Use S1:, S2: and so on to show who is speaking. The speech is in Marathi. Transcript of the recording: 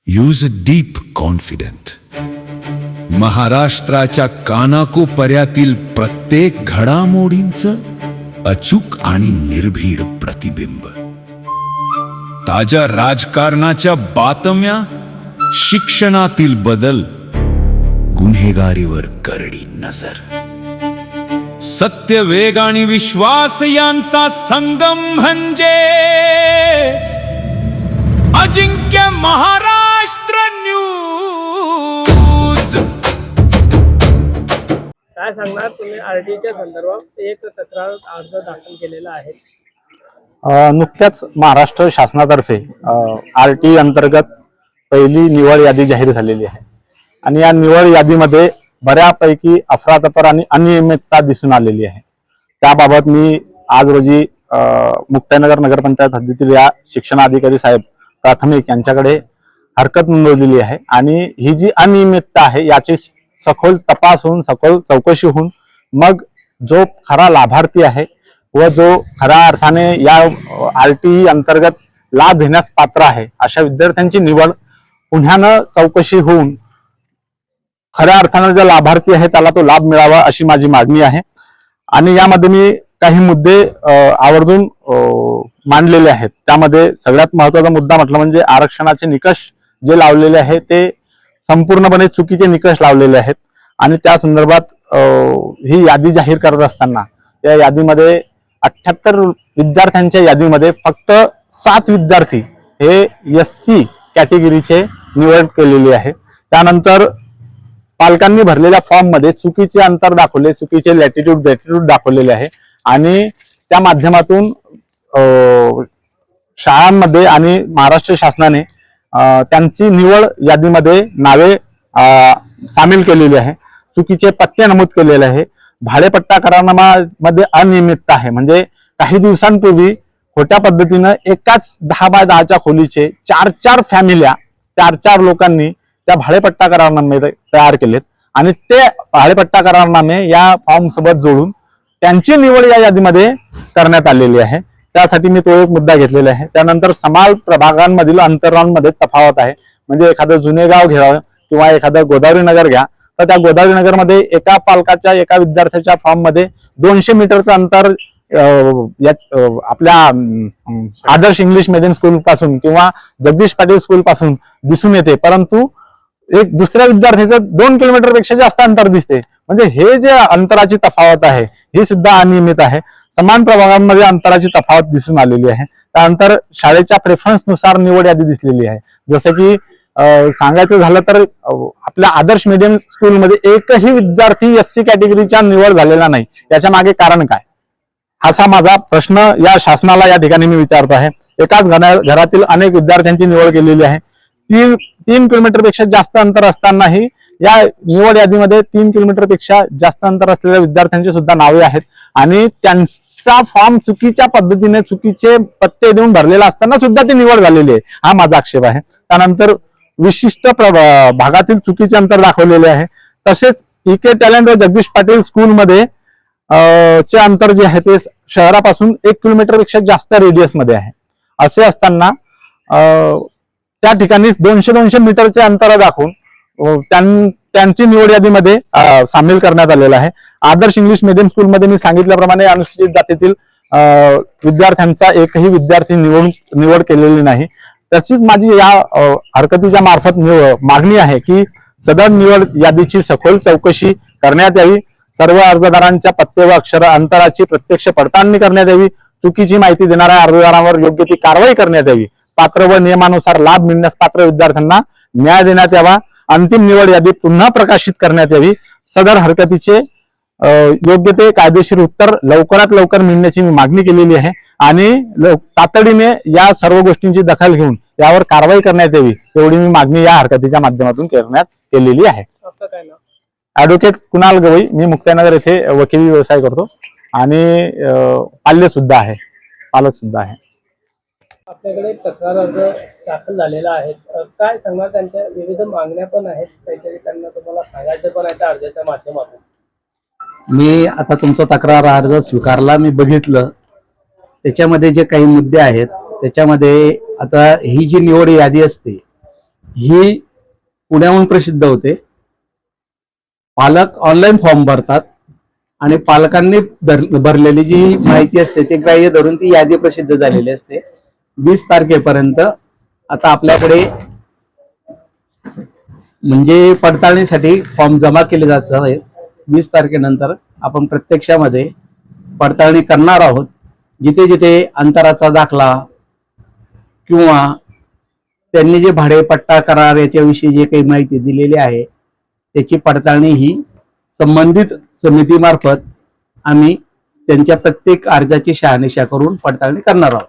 S1: Use deep confident. महाराष्ट्राच्या कानाकोपऱ्यातील प्रत्येक घडामोडींचं अचूक आणि निर्भीड प्रतिबिंब. ताज्या राजकारणाच्या बातम्या, शिक्षणातील बदल, गुन्हेगारीवर करडी नजर. सत्य, वेग आणि विश्वास यांचा संगम म्हणजे अजिंक्य महाराष्ट्र न्यूज.
S2: काय सांगणार तुम्ही आरटीच्या संदर्भात एक तक्रार अर्ज दाखल केलेला आहे?
S3: नुकत्याच महाराष्ट्र शासनातर्फे आरटी अंतर्गत पहिली निवड यादी जाहीर झालेली आहे आणि या निवड यादीमध्ये बऱ्यापैकी अफरातफर आणि अनियमितता दिसून आलेली आहे. त्याबाबत मी आज रोजी मुक्ताईनगर नगरपंचायत हद्दीतील या शिक्षणाधिकारी साहेब प्राथमिक यांच्याकडे हरकत नोंदवलेली आहे आणि ही जी अनियमितता आहे याची सखोल तपास होऊन सखोल चौकशी होऊन मग जो खरा लाभार्थी आहे व जो खऱ्या अर्थाने या आरटी अंतर्गत लाभ घेण्यास पात्र आहे अशा विद्यार्थ्यांची निवड पुन्हानं चौकशी होऊन खऱ्या अर्थाने जो लाभार्थी आहे त्याला तो लाभ मिळावा अशी माझी मागणी आहे. आणि यामध्ये मी काही मुद्दे आवर्जून मांडलेले आहेत. त्यामध्ये सगळ्यात महत्वाचा मुद्दा म्हटलं म्हणजे आरक्षणाचे निकष जे लावलेले आहेत ते संपूर्णपणे चुकीचे निकष लावलेले आहेत आणि त्या संदर्भात ही यादी जाहीर करत असताना या यादीमध्ये 78 विद्यार्थ्यांच्या यादीमध्ये फक्त 7 विद्यार्थी हे SC कॅटेगरीचे निवड केलेली आहे. त्यानंतर पालकांनी भरलेल्या फॉर्म मध्ये चुकीचे अंतर दाखवले, चुकीचे लॅटिट्यूड दाखवलेले आहे आणि त्या माध्यमातून शाळांमध्ये आणि महाराष्ट्र शासनाने त्यांची निवड यादीमध्ये नावे सामील केलेली आहे. चुकीचे पत्ते नमूद केलेले आहे. भाडेपट्टा करारनाम्यामध्ये अनियमितता आहे. म्हणजे काही दिवसांपूर्वी खोट्या पद्धतीनं एकाच 10 बाय 10च्या खोलीचे 4 फॅमिल्या 4 लोकांनी त्या भाडेपट्टा करारनामे तयार केलेत आणि ते भाडेपट्टा करारनामे या फॉर्म सोबत जोडून त्यांची निवड या यादीमध्ये करण्यात आलेली आहे. त्यासाठी मी तो एक मुद्दा घेतलेला आहे. त्यानंतर समाल प्रभागांमधील अंतरांमध्ये तफावत आहे. म्हणजे एखादं जुने गाव घ्यावं किंवा एखादं गोदावरी नगर घ्या तर त्या गोदावरी नगर मध्ये एका पालकाच्या एका विद्यार्थ्याच्या फॉर्म मध्ये 200 मीटरचं अंतर आपल्या आदर्श इंग्लिश मीडियम स्कूल पासून किंवा जगदीश पाटील स्कूल पासून दिसून येते, परंतु एक दुसऱ्या विद्यार्थ्याचं 2 किलोमीटर पेक्षा जास्त अंतर दिसते. म्हणजे हे जे अंतराची तफावत आहे ही सुद्धा अनियमित आहे. समान प्रभागांमध्ये अंतराची तफावत दिसून आलेली आहे. त्यानंतर शाळेच्या प्रेफरन्स नुसार निवड यादी दिसलेली आहे. जसं की सांगायचं झालं तर आपल्या आदर्श मीडियम स्कूलमध्ये एकही विद्यार्थी SC कॅटेगरीच्या निवड झालेला नाही. याच्या मागे कारण काय, असा माझा प्रश्न या शासनाला या ठिकाणी मी विचारतो आहे. एकाच घरातील अनेक विद्यार्थ्यांची निवड केलेली आहे. 3 किलोमीटर पेक्षा जास्त अंतर असतानाही या निवड यादीमध्ये 3 किलोमीटर पेक्षा जास्त अंतर असलेल्या विद्यार्थ्यांची सुद्धा नावे आहेत आणि त्यांचा फॉर्म चुकीच्या पद्धतीने चुकीचे पत्ते देऊन भरलेला असताना सुद्धा ती निवड झालेली आहे. हा माझा आक्षेप आहे. त्यानंतर विशिष्ट भागातील चुकीचे अंतर दाखवलेले आहे. तसेच EK टॅलेंट व जगदीश पाटील स्कूलमध्ये चे अंतर जे आहे ते शहरापासून 1 किलोमीटर पेक्षा जास्त रेडियस मध्ये आहे. असे असताना त्या ठिकाणी 200 मीटरचे अंतर दाखवून त्यांची निवड यादीमध्ये सामील करण्यात आलेला आहे. आदर्श इंग्लिश मीडियम स्कूलमध्ये मी सांगितल्याप्रमाणे अनुसूचित जातीतील विद्यार्थ्यांचा एकही विद्यार्थी निवड केलेली नाही. तशीच माझी या हरकतीच्या मार्फत मागणी आहे की सदर निवड यादीची सखोल चौकशी करण्यात यावी. सर्व अर्जदारांच्या पत्ते व अक्षर अंतराची प्रत्यक्ष पडताळणी करण्यात यावी. चुकीची माहिती देणाऱ्या अर्जदारांवर योग्य ती कारवाई करण्यात यावी. पात्र व नियमानुसार लाभ मिळण्यास पात्र विद्यार्थ्यांना न्याय देण्यात यावा. अंतिम निवड यादी पुन्हा प्रकाशित करण्यात यावी. सदर हरकतीचे योग्य ते कायदेशीर उत्तर लवकरात लवकर मिळण्याची मी मागणी केलेली आहे आणि तातडीने या सर्व गोष्टींची दखल घेऊन यावर कारवाई करण्यात यावी एवढी मी मागणी या हरकतीच्या माध्यमातून करण्यात केलेली आहे. ऍडव्होकेट कुणाल गवई, मी मुक्ताईनगर येथे वकिली व्यवसाय करतो आणि पालक सुद्धा आहे.
S2: आपल्याकडे तक्रार अर्ज दाखल झालेला आहे. काय सांगणार, त्यांच्या विविध मागण्या पण आहेत, काहीतरी त्यांना तुम्हाला सांगायचं पण आहे त्या अर्जाच्या माध्यमातून?
S4: मी आता तुमचा तक्रार अर्ज स्वीकारला, मी बघितलं. त्याच्यामध्ये जे काही मुद्दे आहेत त्याच्यामध्ये आता ही जी निवड यादी असते ही पुण्याहून प्रसिद्ध होते. पालक ऑनलाईन फॉर्म भरतात आणि पालकांनी भरलेली जी माहिती असते ते ग्राह्य धरून ती यादी प्रसिद्ध झालेली असते. 20 तारखेपर्यंत आता आपल्याकडे म्हणजे पडताळणीसाठी फॉर्म जमा केले जात आहेत. 20 तारखेनंतर आपण प्रत्यक्षामध्ये पडताळणी करणार आहोत. जिथे जिथे अंतराचा दाखला किंवा त्यांनी जे भाडेपट्टा करार याच्याविषयी जे काही माहिती दिलेली आहे त्याची पडताळणी ही संबंधित समितीमार्फत आम्ही त्यांच्या प्रत्येक अर्जाची शहानिशा करून पडताळणी करणार आहोत.